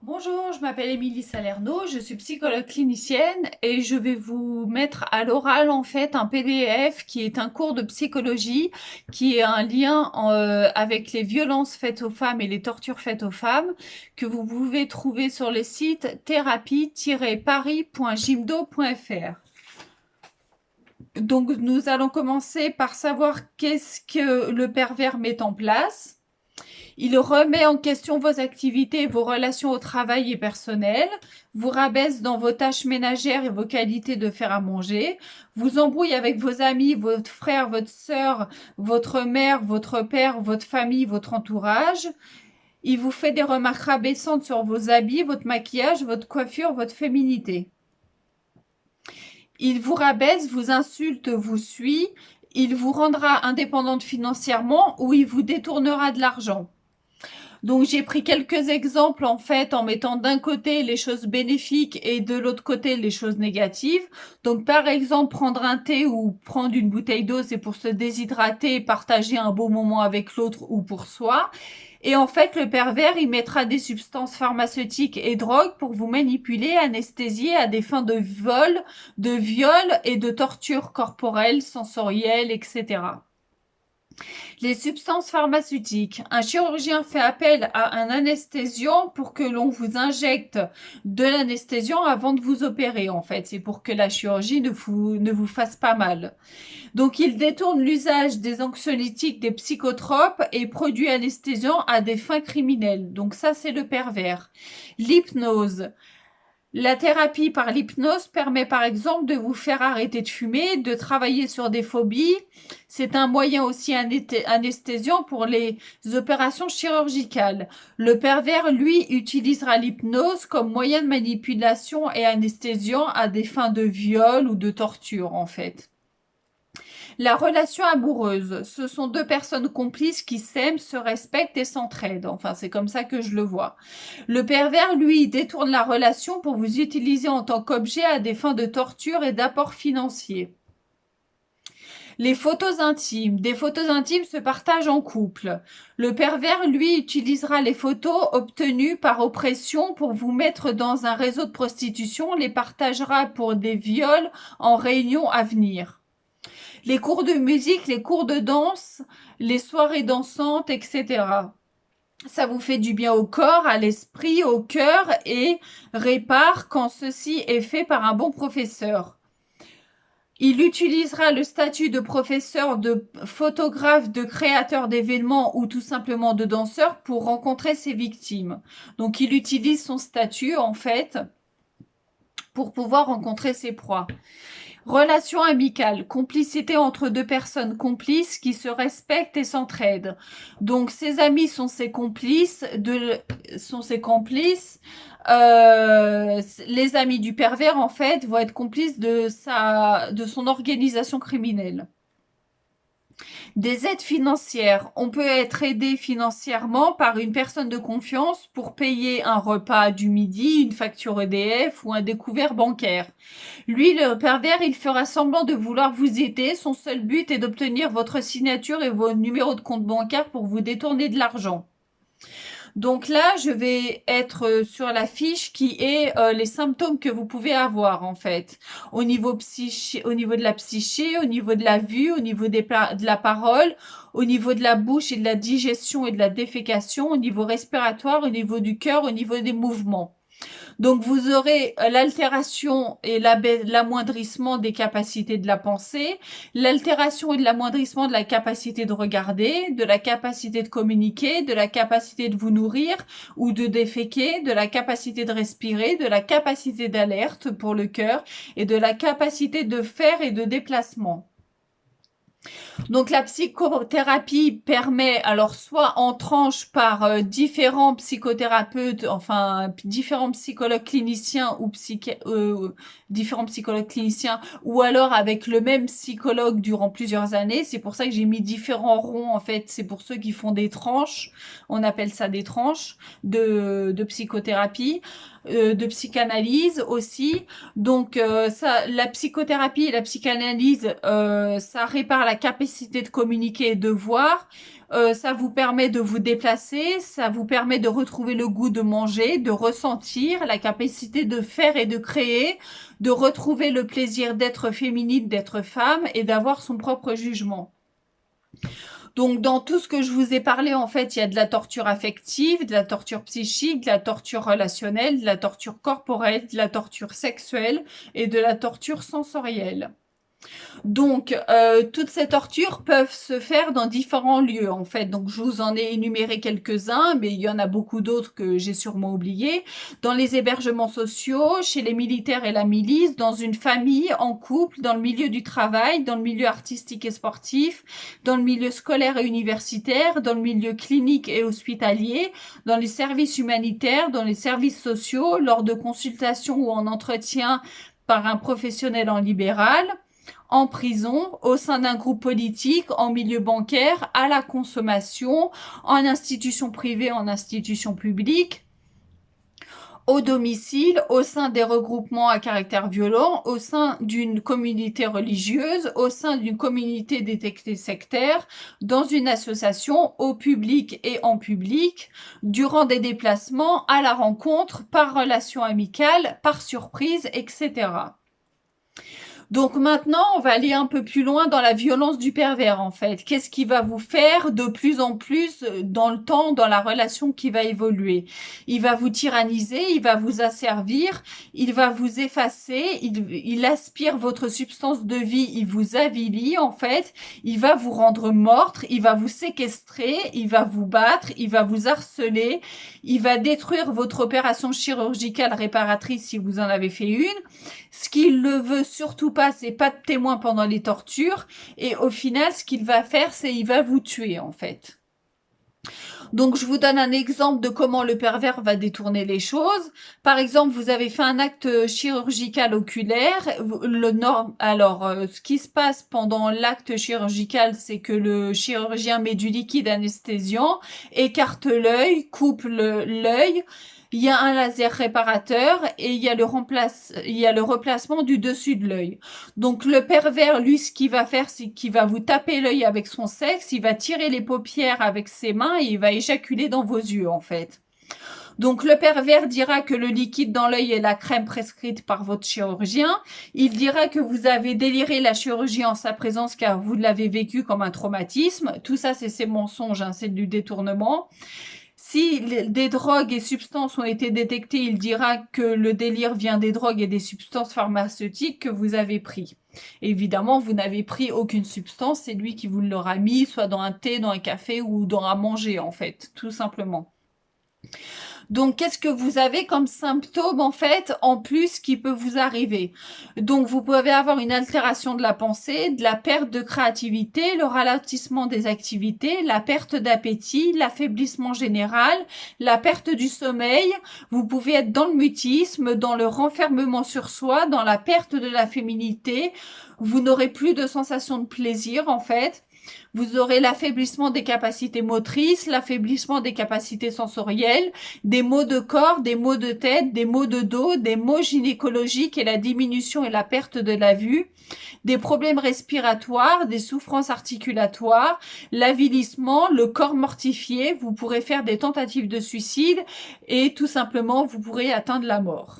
Bonjour, je m'appelle Émilie Salerno, je suis psychologue clinicienne et je vais vous mettre à l'oral en fait un PDF qui est un cours de psychologie qui est un lien avec les violences faites aux femmes et les tortures faites aux femmes que vous pouvez trouver sur le site thérapie-paris.gymdo.fr. Donc nous allons commencer par savoir qu'est-ce que le pervers met en place. Il remet en question vos activités, vos relations au travail et personnelles, vous rabaisse dans vos tâches ménagères et vos qualités de faire à manger, vous embrouille avec vos amis, votre frère, votre sœur, votre mère, votre père, votre famille, votre entourage. Il vous fait des remarques rabaissantes sur vos habits, votre maquillage, votre coiffure, votre féminité. Il vous rabaisse, vous insulte, vous suit, il vous rendra indépendante financièrement ou il vous détournera de l'argent. Donc j'ai pris quelques exemples en fait en mettant d'un côté les choses bénéfiques et de l'autre côté les choses négatives. Donc par exemple prendre un thé ou prendre une bouteille d'eau, c'est pour se déshydrater, partager un beau moment avec l'autre ou pour soi. Et en fait, le pervers, il mettra des substances pharmaceutiques et drogues pour vous manipuler, anesthésier à des fins de viol et de torture corporelle, sensorielle, etc. Les substances pharmaceutiques. Un chirurgien fait appel à un anesthésiant pour que l'on vous injecte de l'anesthésiant avant de vous opérer, en fait. C'est pour que la chirurgie ne vous fasse pas mal. Donc, il détourne l'usage des anxiolytiques, des psychotropes et produits anesthésiants à des fins criminelles. Donc, ça, c'est le pervers. L'hypnose. La thérapie par l'hypnose permet par exemple de vous faire arrêter de fumer, de travailler sur des phobies. C'est un moyen aussi anesthésiant pour les opérations chirurgicales. Le pervers, lui, utilisera l'hypnose comme moyen de manipulation et anesthésiant à des fins de viol ou de torture en fait. La relation amoureuse, ce sont deux personnes complices qui s'aiment, se respectent et s'entraident. Enfin, c'est comme ça que je le vois. Le pervers, lui, détourne la relation pour vous utiliser en tant qu'objet à des fins de torture et d'apport financier. Les photos intimes. Des photos intimes se partagent en couple. Le pervers, lui, utilisera les photos obtenues par oppression pour vous mettre dans un réseau de prostitution, les partagera pour des viols en réunion à venir. Les cours de musique, les cours de danse, les soirées dansantes, etc. Ça vous fait du bien au corps, à l'esprit, au cœur et répare quand ceci est fait par un bon professeur. Il utilisera le statut de professeur, de photographe, de créateur d'événements ou tout simplement de danseur pour rencontrer ses victimes. Donc il utilise son statut en fait pour pouvoir rencontrer ses proies. Relation amicale, complicité entre deux personnes complices qui se respectent et s'entraident. Donc ses amis sont ses complices, les amis du pervers en fait vont être complices de son organisation criminelle. Des aides financières. On peut être aidé financièrement par une personne de confiance pour payer un repas du midi, une facture EDF ou un découvert bancaire. Lui, le pervers, il fera semblant de vouloir vous aider. Son seul but est d'obtenir votre signature et vos numéros de compte bancaire pour vous détourner de l'argent. Donc là, je vais être sur la fiche qui est les symptômes que vous pouvez avoir en fait. Au niveau au niveau de la psyché, au niveau de la vue, au niveau de la parole, au niveau de la bouche et de la digestion et de la défécation, au niveau respiratoire, au niveau du cœur, au niveau des mouvements. Donc vous aurez l'altération et l'amoindrissement des capacités de la pensée, l'altération et l'amoindrissement de la capacité de regarder, de la capacité de communiquer, de la capacité de vous nourrir ou de déféquer, de la capacité de respirer, de la capacité d'alerte pour le cœur et de la capacité de faire et de déplacement. Donc la psychothérapie permet, alors soit en tranche par différents psychothérapeutes, enfin différents psychologues cliniciens ou différents psychologues cliniciens, ou alors avec le même psychologue durant plusieurs années. C'est pour ça que j'ai mis différents ronds en fait. C'est pour ceux qui font des tranches. On appelle ça des tranches de psychothérapie. De psychanalyse aussi. Donc la psychothérapie et la psychanalyse, ça répare la capacité de communiquer et de voir. Ça vous permet de vous déplacer, ça vous permet de retrouver le goût de manger, de ressentir, la capacité de faire et de créer, de retrouver le plaisir d'être féminine, d'être femme et d'avoir son propre jugement. Donc, dans tout ce que je vous ai parlé, en fait, il y a de la torture affective, de la torture psychique, de la torture relationnelle, de la torture corporelle, de la torture sexuelle et de la torture sensorielle. Donc, toutes ces tortures peuvent se faire dans différents lieux, en fait. Donc, je vous en ai énuméré quelques-uns, mais il y en a beaucoup d'autres que j'ai sûrement oubliés. Dans les hébergements sociaux, chez les militaires et la milice, dans une famille, en couple, dans le milieu du travail, dans le milieu artistique et sportif, dans le milieu scolaire et universitaire, dans le milieu clinique et hospitalier, dans les services humanitaires, dans les services sociaux, lors de consultations ou en entretien par un professionnel en libéral, en prison, au sein d'un groupe politique, en milieu bancaire, à la consommation, en institution privée, en institution publique, au domicile, au sein des regroupements à caractère violent, au sein d'une communauté religieuse, au sein d'une communauté détectée sectaire, dans une association, au public et en public, durant des déplacements, à la rencontre, par relation amicale, par surprise, etc. Donc maintenant, on va aller un peu plus loin dans la violence du pervers, en fait. Qu'est-ce qui va vous faire de plus en plus dans le temps, dans la relation qui va évoluer? Il va vous tyranniser, il va vous asservir, il va vous effacer, il aspire votre substance de vie, il vous avilit, en fait. Il va vous rendre morte, il va vous séquestrer, il va vous battre, il va vous harceler, il va détruire votre opération chirurgicale réparatrice si vous en avez fait une. Ce qu'il ne veut surtout pas, c'est pas de témoin pendant les tortures. Et au final, ce qu'il va faire, c'est il va vous tuer, en fait. Donc, je vous donne un exemple de comment le pervers va détourner les choses. Par exemple, vous avez fait un acte chirurgical oculaire. Ce qui se passe pendant l'acte chirurgical, c'est que le chirurgien met du liquide anesthésiant, écarte l'œil, coupe l'œil. Il y a un laser réparateur et il y a le replacement du dessus de l'œil. Donc le pervers, lui, ce qu'il va faire, c'est qu'il va vous taper l'œil avec son sexe, il va tirer les paupières avec ses mains et il va éjaculer dans vos yeux, en fait. Donc le pervers dira que le liquide dans l'œil est la crème prescrite par votre chirurgien. Il dira que vous avez déliré la chirurgie en sa présence car vous l'avez vécu comme un traumatisme. Tout ça, c'est ses mensonges, c'est du détournement. Si des drogues et substances ont été détectées, il dira que le délire vient des drogues et des substances pharmaceutiques que vous avez pris. Évidemment, vous n'avez pris aucune substance, c'est lui qui vous l'aura mis, soit dans un thé, dans un café ou dans à manger, en fait, tout simplement. Donc, qu'est-ce que vous avez comme symptôme, en fait, en plus qui peut vous arriver? Donc, vous pouvez avoir une altération de la pensée, de la perte de créativité, le ralentissement des activités, la perte d'appétit, l'affaiblissement général, la perte du sommeil. Vous pouvez être dans le mutisme, dans le renfermement sur soi, dans la perte de la féminité. Vous n'aurez plus de sensation de plaisir, en fait. Vous aurez l'affaiblissement des capacités motrices, l'affaiblissement des capacités sensorielles, des maux de corps, des maux de tête, des maux de dos, des maux gynécologiques et la diminution et la perte de la vue, des problèmes respiratoires, des souffrances articulatoires, l'avilissement, le corps mortifié. Vous pourrez faire des tentatives de suicide et tout simplement, vous pourrez atteindre la mort.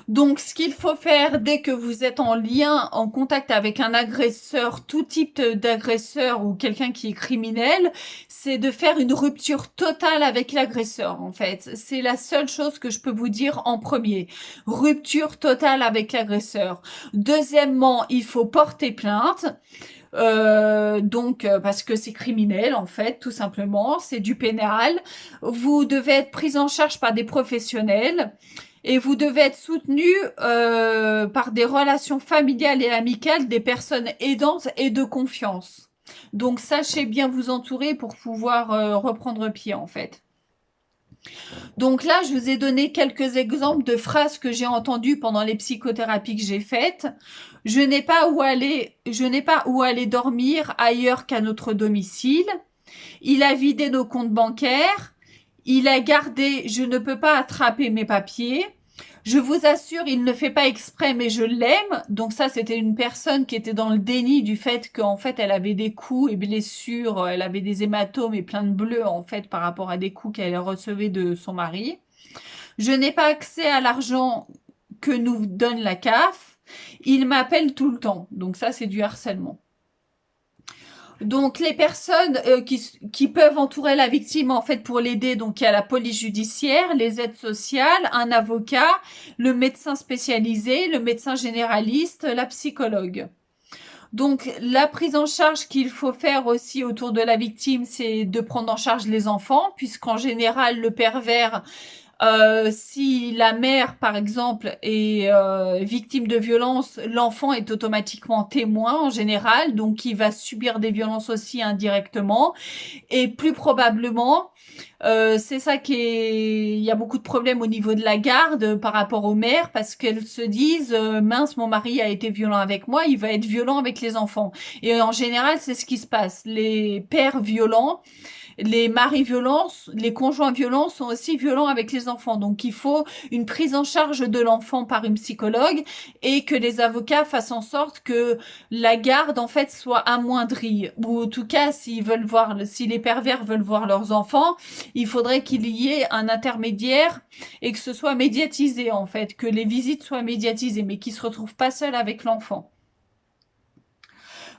Donc, ce qu'il faut faire dès que vous êtes en lien, en contact avec un agresseur, tout type d'agresseur ou quelqu'un qui est criminel, c'est de faire une rupture totale avec l'agresseur, en fait. C'est la seule chose que je peux vous dire en premier. Rupture totale avec l'agresseur. Deuxièmement, il faut porter plainte. Parce que c'est criminel, en fait, tout simplement. C'est du pénal. Vous devez être pris en charge par des professionnels. Et vous devez être soutenu par des relations familiales et amicales, des personnes aidantes et de confiance. Donc, sachez bien vous entourer pour pouvoir reprendre pied, en fait. Donc là, je vous ai donné quelques exemples de phrases que j'ai entendues pendant les psychothérapies que j'ai faites. Je n'ai pas où aller dormir ailleurs qu'à notre domicile. Il a vidé nos comptes bancaires. Il a gardé, je ne peux pas attraper mes papiers. Je vous assure, il ne fait pas exprès, mais je l'aime. Donc ça, c'était une personne qui était dans le déni du fait qu'en fait, elle avait des coups et blessures, elle avait des hématomes et plein de bleus, en fait, par rapport à des coups qu'elle recevait de son mari. Je n'ai pas accès à l'argent que nous donne la CAF. Il m'appelle tout le temps. Donc ça, c'est du harcèlement. Donc les personnes qui peuvent entourer la victime en fait pour l'aider, donc il y a la police judiciaire, les aides sociales, un avocat, le médecin spécialisé, le médecin généraliste, la psychologue. Donc la prise en charge qu'il faut faire aussi autour de la victime, c'est de prendre en charge les enfants, puisqu'en général le pervers si la mère, par exemple, est victime de violence, l'enfant est automatiquement témoin en général, donc il va subir des violences aussi indirectement. Et plus probablement, c'est ça qui est... Il y a beaucoup de problèmes au niveau de la garde par rapport aux mères parce qu'elles se disent mince, mon mari a été violent avec moi, il va être violent avec les enfants. Et en général, c'est ce qui se passe. Les pères violents, les maris violents, les conjoints violents sont aussi violents avec les enfants. Donc, il faut une prise en charge de l'enfant par une psychologue et que les avocats fassent en sorte que la garde, en fait, soit amoindrie. Ou en tout cas, s'ils veulent voir, si les pervers veulent voir leurs enfants, il faudrait qu'il y ait un intermédiaire et que ce soit médiatisé, en fait, que les visites soient médiatisées, mais qu'ils se retrouvent pas seuls avec l'enfant.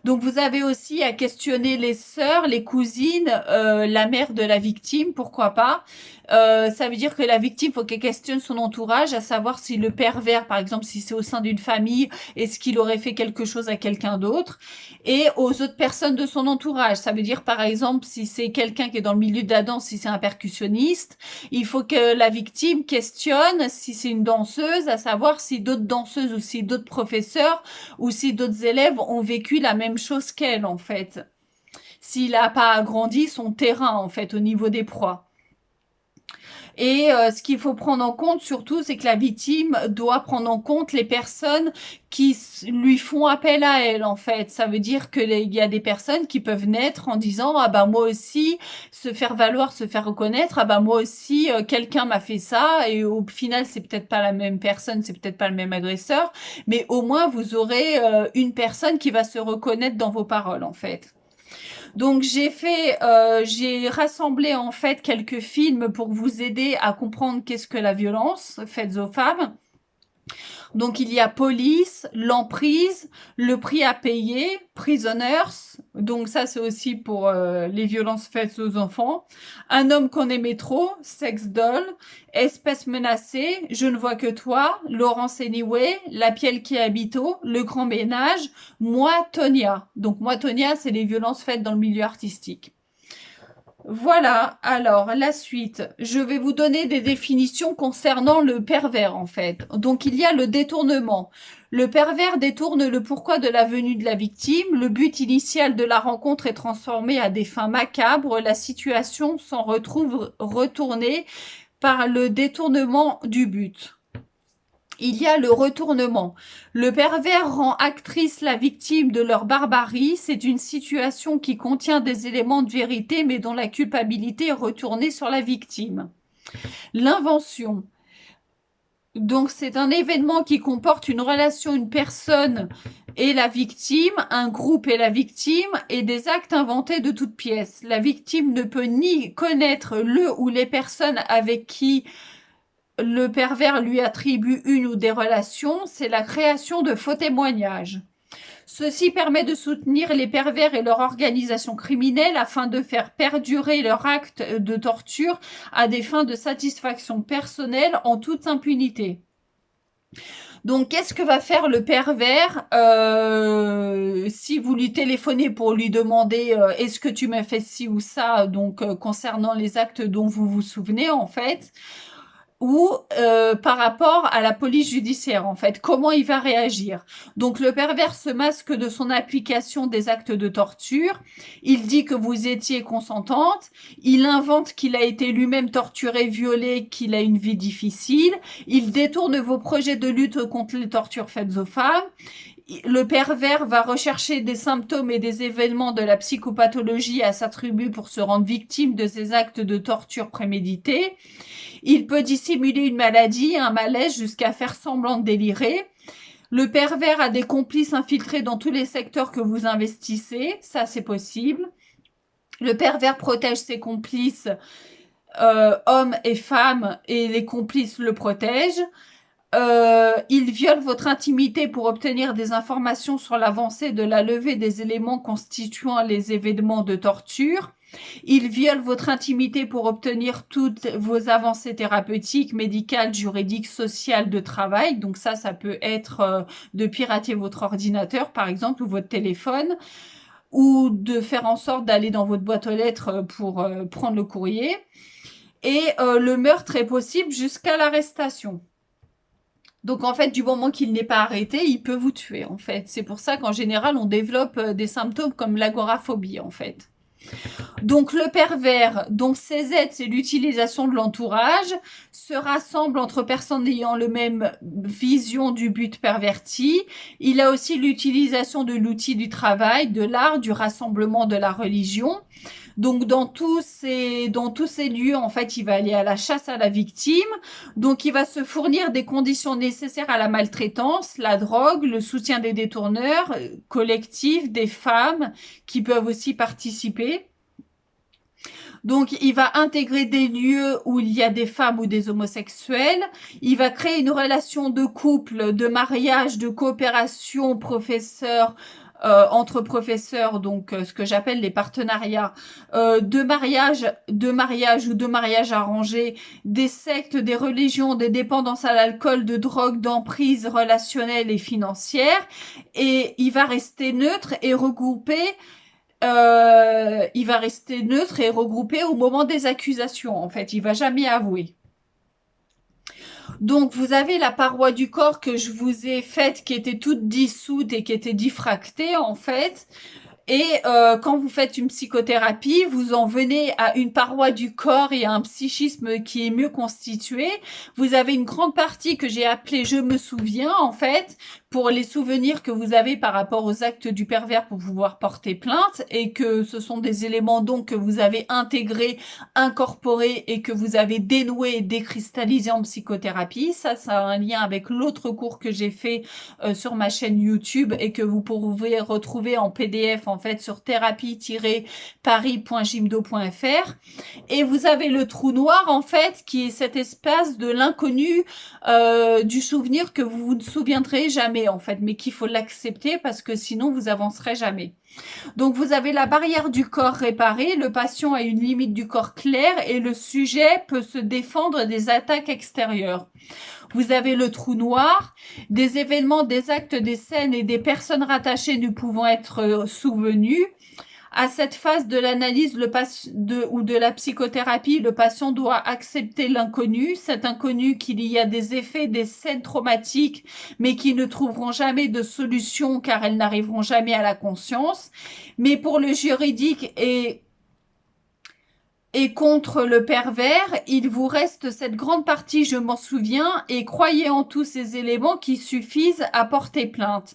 Donc vous avez aussi à questionner les sœurs, les cousines, la mère de la victime, pourquoi pas. Ça veut dire que la victime, faut qu'elle questionne son entourage, à savoir si le pervers, par exemple, si c'est au sein d'une famille, est-ce qu'il aurait fait quelque chose à quelqu'un d'autre, et aux autres personnes de son entourage. Ça veut dire, par exemple, si c'est quelqu'un qui est dans le milieu de la danse, si c'est un percussionniste, il faut que la victime questionne si c'est une danseuse, à savoir si d'autres danseuses ou si d'autres professeurs ou si d'autres élèves ont vécu la même chose qu'elle, en fait. S'il n'a pas agrandi son terrain, en fait, au niveau des proies. Et ce qu'il faut prendre en compte surtout, c'est que la victime doit prendre en compte les personnes qui lui font appel à elle, en fait. Ça veut dire que il y a des personnes qui peuvent naître en disant ah bah moi aussi, se faire valoir, se faire reconnaître, ah bah moi aussi quelqu'un m'a fait ça et au final c'est peut-être pas la même personne, c'est peut-être pas le même agresseur, mais au moins vous aurez une personne qui va se reconnaître dans vos paroles, en fait. Donc j'ai rassemblé en fait quelques films pour vous aider à comprendre qu'est-ce que la violence faite aux femmes. Donc il y a Police, L'emprise, Le prix à payer, Prisoners. Donc ça c'est aussi pour les violences faites aux enfants. Un homme qu'on aimait trop, Sex Doll, Espèce menacée, Je ne vois que toi, Laurence Anyway, La Pielle qui habite, Le grand ménage, Moi Tonia. Donc Moi Tonia, c'est les violences faites dans le milieu artistique. Voilà, alors la suite. Je vais vous donner des définitions concernant le pervers en fait. Donc il y a le détournement. Le pervers détourne le pourquoi de la venue de la victime. Le but initial de la rencontre est transformé à des fins macabres. La situation s'en retrouve retournée par le détournement du but. Il y a le retournement. Le pervers rend actrice la victime de leur barbarie. C'est une situation qui contient des éléments de vérité mais dont la culpabilité est retournée sur la victime. L'invention. Donc c'est un événement qui comporte une relation, une personne et la victime, un groupe et la victime, et des actes inventés de toutes pièces. La victime ne peut ni connaître le ou les personnes avec qui le pervers lui attribue une ou des relations, c'est la création de faux témoignages. Ceci permet de soutenir les pervers et leur organisation criminelle afin de faire perdurer leur acte de torture à des fins de satisfaction personnelle en toute impunité. Donc, qu'est-ce que va faire le pervers si vous lui téléphonez pour lui demander est-ce que tu m'as fait ci ou ça, donc concernant les actes dont vous vous souvenez en fait, ou par rapport à la police judiciaire, en fait, comment il va réagir. Donc le pervers se masque de son application des actes de torture, il dit que vous étiez consentante, il invente qu'il a été lui-même torturé, violé, qu'il a une vie difficile, il détourne vos projets de lutte contre les tortures faites aux femmes, le pervers va rechercher des symptômes et des événements de la psychopathologie à s'attribuer pour se rendre victime de ces actes de torture prémédités. Il peut dissimuler une maladie, un malaise jusqu'à faire semblant de délirer. Le pervers a des complices infiltrés dans tous les secteurs que vous investissez, ça c'est possible. Le pervers protège ses complices, hommes et femmes, et les complices le protègent. Il viole votre intimité pour obtenir des informations sur l'avancée de la levée des éléments constituant les événements de torture. Il viole votre intimité pour obtenir toutes vos avancées thérapeutiques, médicales, juridiques, sociales, de travail. Donc ça peut être de pirater votre ordinateur, par exemple, ou votre téléphone, ou de faire en sorte d'aller dans votre boîte aux lettres pour prendre le courrier. Et le meurtre est possible jusqu'à l'arrestation. Donc, en fait, du moment qu'il n'est pas arrêté, il peut vous tuer, en fait. C'est pour ça qu'en général, on développe des symptômes comme l'agoraphobie, en fait. Donc, le pervers, donc CZ, c'est l'utilisation de l'entourage, se rassemble entre personnes ayant le même vision du but perverti. Il a aussi l'utilisation de l'outil du travail, de l'art, du rassemblement, de la religion. Donc, dans tous ces lieux, en fait, il va aller à la chasse à la victime. Donc, il va se fournir des conditions nécessaires à la maltraitance, la drogue, le soutien des détourneurs collectifs, des femmes qui peuvent aussi participer. Donc, il va intégrer des lieux où il y a des femmes ou des homosexuels. Il va créer une relation de couple, de mariage, de coopération, entre professeurs, donc ce que j'appelle les partenariats, de mariage ou de mariage arrangé, des sectes, des religions, des dépendances à l'alcool, de drogue, d'emprise relationnelle et financière. Et il va rester neutre et regroupé. Il va rester neutre et regroupé au moment des accusations. En fait, il va jamais avouer. Donc, vous avez la paroi du corps que je vous ai faite qui était toute dissoute et qui était diffractée, en fait. Et quand vous faites une psychothérapie, vous en venez à une paroi du corps et à un psychisme qui est mieux constitué. Vous avez une grande partie que j'ai appelée « je me souviens » en fait, pour les souvenirs que vous avez par rapport aux actes du pervers pour pouvoir porter plainte, et que ce sont des éléments donc que vous avez intégrés, incorporés et que vous avez dénoués et décristallisés en psychothérapie. Ça a un lien avec l'autre cours que j'ai fait sur ma chaîne YouTube et que vous pouvez retrouver en PDF en fait sur thérapie-paris.gymdo.fr. Et vous avez le trou noir en fait qui est cet espace de l'inconnu du souvenir que vous ne souviendrez jamais en fait, mais qu'il faut l'accepter parce que sinon vous avancerez jamais. Donc vous avez la barrière du corps réparée, le patient a une limite du corps claire et le sujet peut se défendre des attaques extérieures. Vous avez le trou noir, des événements, des actes, des scènes et des personnes rattachées ne pouvant être souvenues. À cette phase de l'analyse ou de la psychothérapie, le patient doit accepter l'inconnu, cet inconnu qu'il y a des effets, des scènes traumatiques, mais qui ne trouveront jamais de solution car elles n'arriveront jamais à la conscience. Mais pour le juridique et contre le pervers, il vous reste cette grande partie « je m'en souviens » et croyez en tous ces éléments qui suffisent à porter plainte.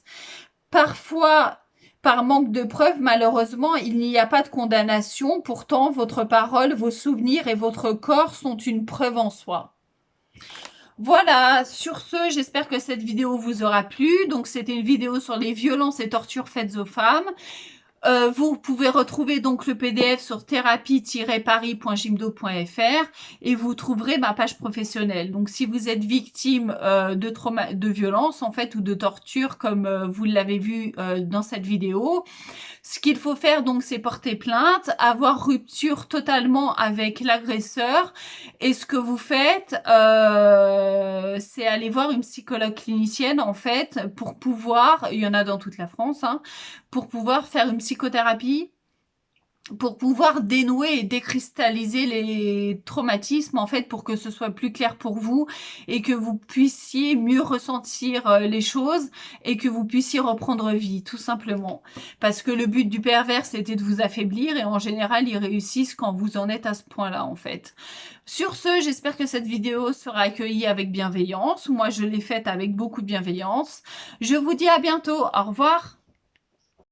Parfois, par manque de preuves, malheureusement, il n'y a pas de condamnation. Pourtant, votre parole, vos souvenirs et votre corps sont une preuve en soi. Voilà, sur ce, j'espère que cette vidéo vous aura plu. Donc, c'était une vidéo sur les violences et tortures faites aux femmes. Vous pouvez retrouver donc le PDF sur thérapie-paris.gymdo.fr et vous trouverez ma page professionnelle. Donc, si vous êtes victime de violence en fait ou de torture comme vous l'avez vu dans cette vidéo, ce qu'il faut faire donc c'est porter plainte, avoir rupture totalement avec l'agresseur et ce que vous faites c'est aller voir une psychologue clinicienne en fait pour pouvoir, il y en a dans toute la France, hein, pour pouvoir faire une psychothérapie, pour pouvoir dénouer et décristalliser les traumatismes en fait pour que ce soit plus clair pour vous et que vous puissiez mieux ressentir les choses et que vous puissiez reprendre vie tout simplement parce que le but du pervers c'était de vous affaiblir et en général ils réussissent quand vous en êtes à ce point là en fait. Sur ce, j'espère que cette vidéo sera accueillie avec bienveillance. Moi je l'ai faite avec beaucoup de bienveillance. Je vous dis à bientôt, au revoir.